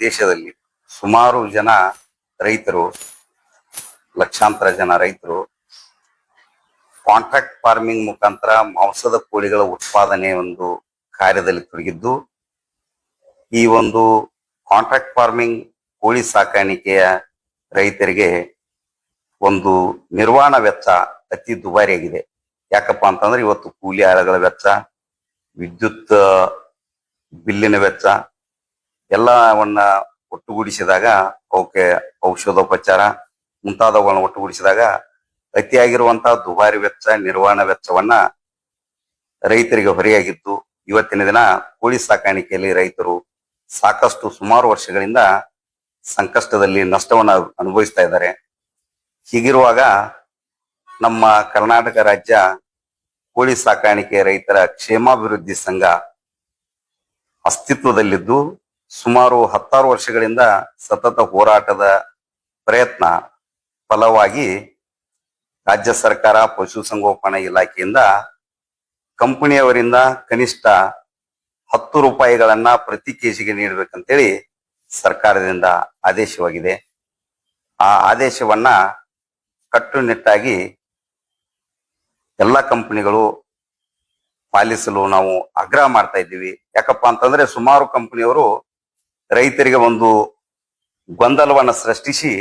ದೇಶದಲ್ಲಿ ಸುಮಾರು ಜನ ರೈತರು, ಲಕ್ಷಾಂತರ ಜನ ರೈತರು ಕಾಂಟ್ರಾಕ್ಟ್ ಫಾರ್ಮಿಂಗ್ ಮುಖಾಂತರ ಮಾಂಸದ ಕೋಳಿಗಳ ಉತ್ಪಾದನೆ ಒಂದು ಕಾರ್ಯದಲ್ಲಿ ತೊಡಗಿದ್ದು, ಈ ಒಂದು ಕಾಂಟ್ರಾಕ್ಟ್ ಫಾರ್ಮಿಂಗ್ ಕೋಳಿ ಸಾಕಾಣಿಕೆಯ ರೈತರಿಗೆ ಒಂದು ನಿರ್ವಹಣಾ ವೆಚ್ಚ ಅತಿ ದುಬಾರಿಯಾಗಿದೆ. ಯಾಕಪ್ಪ ಅಂತಂದ್ರೆ ಇವತ್ತು ಕೂಲಿ ಆಳುಗಳ ವೆಚ್ಚ, ವಿದ್ಯುತ್ ಬಿಲ್ಲಿನ ವೆಚ್ಚ ಎಲ್ಲವನ್ನ ಒಟ್ಟುಗೂಡಿಸಿದಾಗ, ಅವಕ್ಕೆ ಔಷಧೋಪಚಾರ ಮುಂತಾದವುಗಳನ್ನ ಒಟ್ಟುಗೂಡಿಸಿದಾಗ ಅತಿಯಾಗಿರುವಂತಹ ದುಬಾರಿ ವೆಚ್ಚ, ನಿರ್ವಹಣಾ ವೆಚ್ಚವನ್ನ ರೈತರಿಗೆ ಹೊರೆಯಾಗಿದ್ದು, ಇವತ್ತಿನ ದಿನ ಕೋಳಿ ಸಾಕಾಣಿಕೆಯಲ್ಲಿ ರೈತರು ಸಾಕಷ್ಟು ಸುಮಾರು ವರ್ಷಗಳಿಂದ ಸಂಕಷ್ಟದಲ್ಲಿ ನಷ್ಟವನ್ನು ಅನುಭವಿಸ್ತಾ ಇದ್ದಾರೆ. ಹೀಗಿರುವಾಗ ನಮ್ಮ ಕರ್ನಾಟಕ ರಾಜ್ಯ ಕೋಳಿ ಸಾಕಾಣಿಕೆ ರೈತರ ಕ್ಷೇಮಾಭಿವೃದ್ಧಿ ಸಂಘ ಅಸ್ತಿತ್ವದಲ್ಲಿದ್ದು, ಸುಮಾರು 16 ವರ್ಷಗಳಿಂದ ಸತತ ಹೋರಾಟದ ಪ್ರಯತ್ನ ಫಲವಾಗಿ ರಾಜ್ಯ ಸರ್ಕಾರ ಪಶುಸಂಗೋಪನಾ ಇಲಾಖೆಯಿಂದ ಕಂಪನಿಯವರಿಂದ ಕನಿಷ್ಠ 10 ರೂಪಾಯಿಗಳನ್ನ ಪ್ರತಿ ಕೆಜಿಗೆ ನೀಡಬೇಕಂತೇಳಿ ಸರ್ಕಾರದಿಂದ ಆದೇಶವಾಗಿದೆ. ಆ ಆದೇಶವನ್ನ ಕಟ್ಟುನಿಟ್ಟಾಗಿ ಎಲ್ಲ ಕಂಪನಿಗಳು ಪಾಲಿಸಲು ನಾವು ಆಗ್ರಹ ಮಾಡ್ತಾ ಇದ್ದೀವಿ. ಯಾಕಪ್ಪ ಅಂತಂದ್ರೆ ಸುಮಾರು ಕಂಪನಿಯವರು ರೈತರಿಗೆ ಒಂದು ಗೊಂದಲವನ್ನ ಸೃಷ್ಟಿಸಿ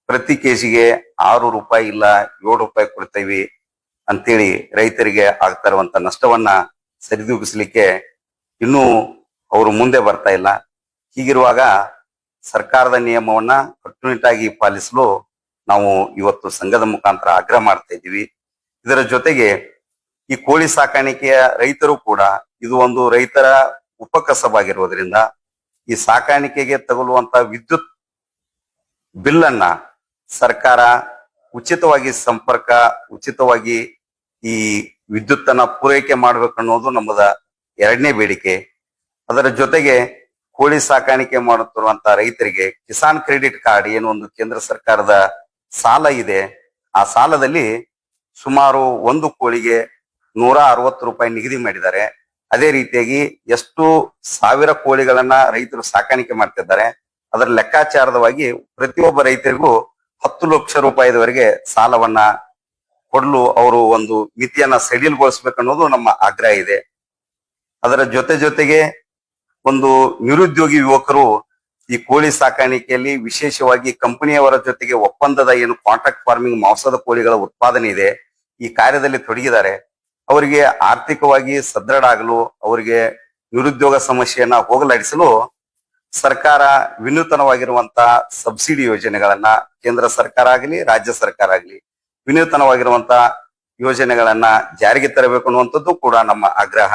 ಪ್ರತಿ ಕೆಜಿಗೆ 6 ರೂಪಾಯಿ ಇಲ್ಲ 7 ರೂಪಾಯಿ ಕೊಡ್ತೇವೆ ಅಂತೇಳಿ ರೈತರಿಗೆ ಆಗ್ತಾ ಇರುವಂತ ನಷ್ಟವನ್ನ ಸರಿದೂಗಿಸ್ಲಿಕ್ಕೆ ಇನ್ನೂ ಅವರು ಮುಂದೆ ಬರ್ತಾ ಇಲ್ಲ. ಹೀಗಿರುವಾಗ ಸರ್ಕಾರದ ನಿಯಮವನ್ನ ಕಟ್ಟುನಿಟ್ಟಾಗಿ ಪಾಲಿಸಲು ನಾವು ಇವತ್ತು ಸಂಘದ ಮುಖಾಂತರ ಆಗ್ರಹ ಮಾಡ್ತಾ ಇದ್ದೀವಿ. ಇದರ ಜೊತೆಗೆ ಈ ಕೋಳಿ ಸಾಕಾಣಿಕೆಯ ರೈತರು ಕೂಡ ಇದು ಒಂದು ರೈತರ ಉಪಕಸಬಾಗಿರುವುದರಿಂದ ಈ ಸಾಕಾಣಿಕೆಗೆ ತಗುಲುವಂತ ವಿದ್ಯುತ್ ಬಿಲ್ಲನ್ನ ಸರ್ಕಾರ ಉಚಿತವಾಗಿ ಉಚಿತವಾಗಿ ಈ ವಿದ್ಯುತ್ತನ್ನ ಪೂರೈಕೆ ಮಾಡ್ಬೇಕು ಅನ್ನೋದು ನಮ್ಮದ ಎರಡನೇ ಬೇಡಿಕೆ. ಅದರ ಜೊತೆಗೆ ಕೋಳಿ ಸಾಕಾಣಿಕೆ ಮಾಡುತ್ತಿರುವಂತ ರೈತರಿಗೆ ಕಿಸಾನ್ ಕ್ರೆಡಿಟ್ ಕಾರ್ಡ್ ಏನು ಒಂದು ಕೇಂದ್ರ ಸರ್ಕಾರದ ಸಾಲ ಇದೆ, ಆ ಸಾಲದಲ್ಲಿ ಸುಮಾರು ಒಂದು ಕೋಳಿಗೆ 160 ರೂಪಾಯಿ ನಿಗದಿ ಮಾಡಿದ್ದಾರೆ. ಅದೇ ರೀತಿಯಾಗಿ ಎಷ್ಟು ಸಾವಿರ ಕೋಳಿಗಳನ್ನ ರೈತರು ಸಾಕಾಣಿಕೆ ಮಾಡ್ತಿದ್ದಾರೆ, ಅದರ ಲೆಕ್ಕಾಚಾರದವಾಗಿ ಪ್ರತಿಯೊಬ್ಬ ರೈತರಿಗೂ 10 ಲಕ್ಷ ರೂಪಾಯಿವರೆಗೆ ಸಾಲವನ್ನ ಕೊಡಲು ಅವರು ಒಂದು ಮಿತಿಯನ್ನ ಸಡಿಲಗೊಳಿಸ್ಬೇಕನ್ನೋದು ನಮ್ಮ ಆಗ್ರಹ ಇದೆ. ಅದರ ಜೊತೆಗೆ ಒಂದು ನಿರುದ್ಯೋಗಿ ಯುವಕರು ಈ ಕೋಳಿ ಸಾಕಾಣಿಕೆಯಲ್ಲಿ ವಿಶೇಷವಾಗಿ ಕಂಪನಿಯವರ ಜೊತೆಗೆ ಒಪ್ಪಂದದ ಏನು ಕಾಂಟ್ರಾಕ್ಟ್ ಫಾರ್ಮಿಂಗ್ ಮಾಂಸದ ಕೋಳಿಗಳ ಉತ್ಪಾದನೆ ಇದೆ, ಈ ಕಾರ್ಯದಲ್ಲಿ ತೊಡಗಿದ್ದಾರೆ. ಅವರಿಗೆ ಆರ್ಥಿಕವಾಗಿ ಸದೃಢ ಆಗಲು, ಅವರಿಗೆ ನಿರುದ್ಯೋಗ ಸಮಸ್ಯೆಯನ್ನ ಹೋಗಲಾಡಿಸಲು ಸರ್ಕಾರ ವಿನೂತನವಾಗಿರುವಂತಹ ಸಬ್ಸಿಡಿ ಯೋಜನೆಗಳನ್ನ ಕೇಂದ್ರ ಸರ್ಕಾರ ಆಗಲಿ ರಾಜ್ಯ ಸರ್ಕಾರ ಆಗಲಿ ವಿನೂತನವಾಗಿರುವಂತಹ ಯೋಜನೆಗಳನ್ನ ಜಾರಿಗೆ ತರಬೇಕು ಅನ್ನುವಂಥದ್ದು ಕೂಡ ನಮ್ಮ ಆಗ್ರಹ.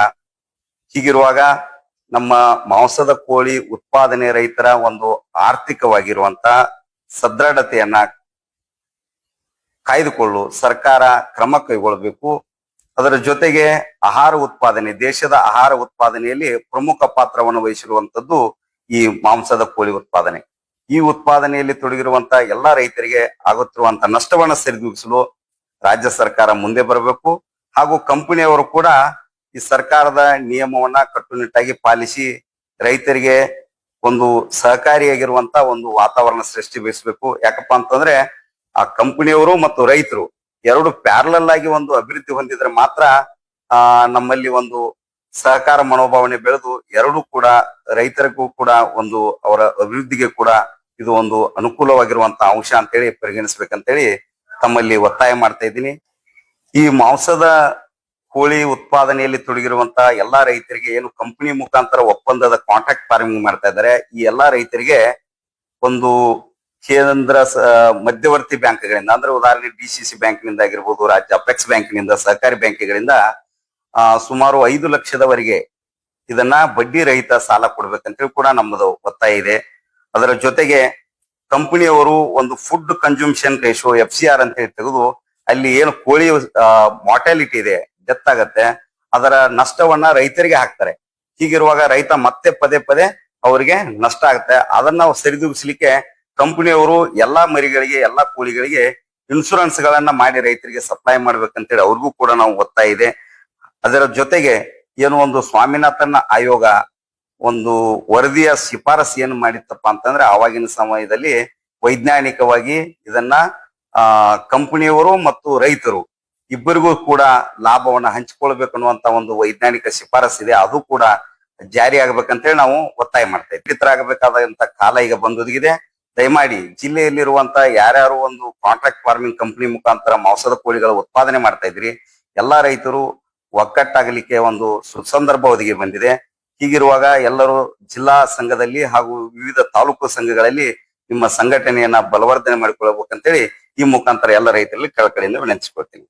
ಹೀಗಿರುವಾಗ ನಮ್ಮ ಮಾಂಸದ ಕೋಳಿ ಉತ್ಪಾದನೆ ರೈತರ ಒಂದು ಆರ್ಥಿಕವಾಗಿರುವಂತಹ ಸದೃಢತೆಯನ್ನ ಕಾಯ್ದುಕೊಳ್ಳಲು ಸರ್ಕಾರ ಕ್ರಮ ಕೈಗೊಳ್ಳಬೇಕು. ಅದರ ಜೊತೆಗೆ ಆಹಾರ ಉತ್ಪಾದನೆ, ದೇಶದ ಆಹಾರ ಉತ್ಪಾದನೆಯಲ್ಲಿ ಪ್ರಮುಖ ಪಾತ್ರವನ್ನು ವಹಿಸಿರುವಂತದ್ದು ಈ ಮಾಂಸದ ಕೋಳಿ ಉತ್ಪಾದನೆ. ಈ ಉತ್ಪಾದನೆಯಲ್ಲಿ ತೊಡಗಿರುವಂತಹ ಎಲ್ಲಾ ರೈತರಿಗೆ ಆಗುತ್ತಿರುವಂತಹ ನಷ್ಟವನ್ನು ಸರಿದೂಗಿಸಲು ರಾಜ್ಯ ಸರ್ಕಾರ ಮುಂದೆ ಬರಬೇಕು. ಹಾಗೂ ಕಂಪನಿಯವರು ಕೂಡ ಈ ಸರ್ಕಾರದ ನಿಯಮವನ್ನ ಕಟ್ಟುನಿಟ್ಟಾಗಿ ಪಾಲಿಸಿ ರೈತರಿಗೆ ಒಂದು ಸಹಕಾರಿಯಾಗಿರುವಂತ ಒಂದು ವಾತಾವರಣ ಸೃಷ್ಟಿಸಬೇಕು. ಯಾಕಪ್ಪ ಅಂತಂದ್ರೆ ಆ ಕಂಪನಿಯವರು ಮತ್ತು ರೈತರು ಎರಡು ಪ್ಯಾರಲಲ್ ಆಗಿ ಒಂದು ಅಭಿವೃದ್ಧಿ ಹೊಂದಿದ್ರೆ ಮಾತ್ರ ನಮ್ಮಲ್ಲಿ ಒಂದು ಸಹಕಾರ ಮನೋಭಾವನೆ ಬೆಳೆದು ಎರಡೂ ಕೂಡ ರೈತರಿಗೂ ಕೂಡ ಒಂದು ಅವರ ಅಭಿವೃದ್ಧಿಗೆ ಕೂಡ ಇದು ಒಂದು ಅನುಕೂಲವಾಗಿರುವಂತಹ ಅಂಶ ಅಂತೇಳಿ ಪರಿಗಣಿಸ್ಬೇಕಂತೇಳಿ ತಮ್ಮಲ್ಲಿ ಒತ್ತಾಯ ಮಾಡ್ತಾ ಇದ್ದೀನಿ. ಈ ಮಾಂಸದ ಕೋಳಿ ಉತ್ಪಾದನೆಯಲ್ಲಿ ತೊಡಗಿರುವಂತಹ ಎಲ್ಲಾ ರೈತರಿಗೆ ಏನು ಕಂಪನಿ ಮುಖಾಂತರ ಒಪ್ಪಂದದ ಕಾಂಟ್ರಾಕ್ಟ್ ಫಾರ್ಮಿಂಗ್ ಮಾಡ್ತಾ ಇದ್ದಾರೆ, ಈ ಎಲ್ಲಾ ರೈತರಿಗೆ ಒಂದು ಕೇಂದ್ರ ಮಧ್ಯವರ್ತಿ ಬ್ಯಾಂಕ್ಗಳಿಂದ, ಅಂದ್ರೆ ಉದಾಹರಣೆ DCC ಬ್ಯಾಂಕ್ನಿಂದ ಆಗಿರ್ಬೋದು, ರಾಜ್ಯ ಅಪೆಕ್ಸ್ ಬ್ಯಾಂಕ್ನಿಂದ, ಸಹಕಾರಿ ಬ್ಯಾಂಕ್ಗಳಿಂದ ಸುಮಾರು 5 ಲಕ್ಷದವರೆಗೆ ಇದನ್ನ ಬಡ್ಡಿ ರಹಿತ ಸಾಲ ಕೊಡ್ಬೇಕಂತೇಳಿ ಕೂಡ ನಮ್ಮದು ಒತ್ತಾಯ ಇದೆ. ಅದರ ಜೊತೆಗೆ ಕಂಪನಿಯವರು ಒಂದು ಫುಡ್ ಕನ್ಸ್ಯೂಮ್ಷನ್ ರೇಷಿಯೋ FCR ಅಂತ ಹೇಳಿ ತೆಗೆದು ಅಲ್ಲಿ ಏನು ಕೋಳಿ ಮಾರ್ಟಾಲಿಟಿ ಇದೆ, ಡೆತ್ ಆಗತ್ತೆ, ಅದರ ನಷ್ಟವನ್ನ ರೈತರಿಗೆ ಹಾಕ್ತಾರೆ. ಹೀಗಿರುವಾಗ ರೈತ ಮತ್ತೆ ಪದೇ ಅವರಿಗೆ ನಷ್ಟ ಆಗುತ್ತೆ. ಅದನ್ನ ಸರಿದೂಗಿಸ್ಲಿಕ್ಕೆ ಕಂಪನಿಯವರು ಎಲ್ಲಾ ಮರಿಗಳಿಗೆ, ಎಲ್ಲಾ ಕೋಳಿಗಳಿಗೆ ಇನ್ಶೂರೆನ್ಸ್ ಗಳನ್ನ ಮಾಡಿ ರೈತರಿಗೆ ಸಪ್ಲೈ ಮಾಡ್ಬೇಕಂತೇಳಿ ಅವ್ರಿಗೂ ಕೂಡ ನಾವು ಒತ್ತಾಯ ಇದೆ. ಅದರ ಜೊತೆಗೆ ಏನು ಒಂದು ಸ್ವಾಮಿನಾಥನ್ ಆಯೋಗ ಒಂದು ವರದಿಯ ಶಿಫಾರಸು ಏನು ಮಾಡಿತ್ತಪ್ಪ ಅಂತಂದ್ರೆ ಆವಾಗಿನ ಸಮಯದಲ್ಲಿ ವೈಜ್ಞಾನಿಕವಾಗಿ ಇದನ್ನ ಕಂಪನಿಯವರು ಮತ್ತು ರೈತರು ಇಬ್ಬರಿಗೂ ಕೂಡ ಲಾಭವನ್ನ ಹಂಚಿಕೊಳ್ಬೇಕು ಅನ್ನುವಂತ ಒಂದು ವೈಜ್ಞಾನಿಕ ಶಿಫಾರಸ್ ಇದೆ. ಅದು ಕೂಡ ಜಾರಿ ಆಗ್ಬೇಕಂತೇಳಿ ನಾವು ಒತ್ತಾಯ ಮಾಡ್ತಾ ಇದ್ವಿ. ರೈತರಾಗಬೇಕಾದಂತ ಕಾಲ ಈಗ ಬಂದೊದಗಿದೆ. ದಯಮಾಡಿ ಜಿಲ್ಲೆಯಲ್ಲಿರುವಂತ ಯಾರ್ಯಾರು ಒಂದು ಕಾಂಟ್ರಾಕ್ಟ್ ಫಾರ್ಮಿಂಗ್ ಕಂಪನಿ ಮುಖಾಂತರ ಮಾಂಸದ ಕೋಳಿಗಳ ಉತ್ಪಾದನೆ ಮಾಡ್ತಾ ಇದ್ರಿ, ಎಲ್ಲಾ ರೈತರು ಒಗ್ಗಟ್ಟಾಗಲಿಕ್ಕೆ ಒಂದು ಸುಸಂದರ್ಭ ಒದಗಿ ಬಂದಿದೆ. ಹೀಗಿರುವಾಗ ಎಲ್ಲರೂ ಜಿಲ್ಲಾ ಸಂಘದಲ್ಲಿ ಹಾಗೂ ವಿವಿಧ ತಾಲೂಕು ಸಂಘಗಳಲ್ಲಿ ನಿಮ್ಮ ಸಂಘಟನೆಯನ್ನ ಬಲವರ್ಧನೆ ಮಾಡಿಕೊಳ್ಳಬೇಕಂತೇಳಿ ಈ ಮುಖಾಂತರ ಎಲ್ಲ ರೈತರಲ್ಲಿ ಕಳಕಳಿಯಿಂದ ವಿನಂತಿಸಿಕೊಳ್ತೀನಿ.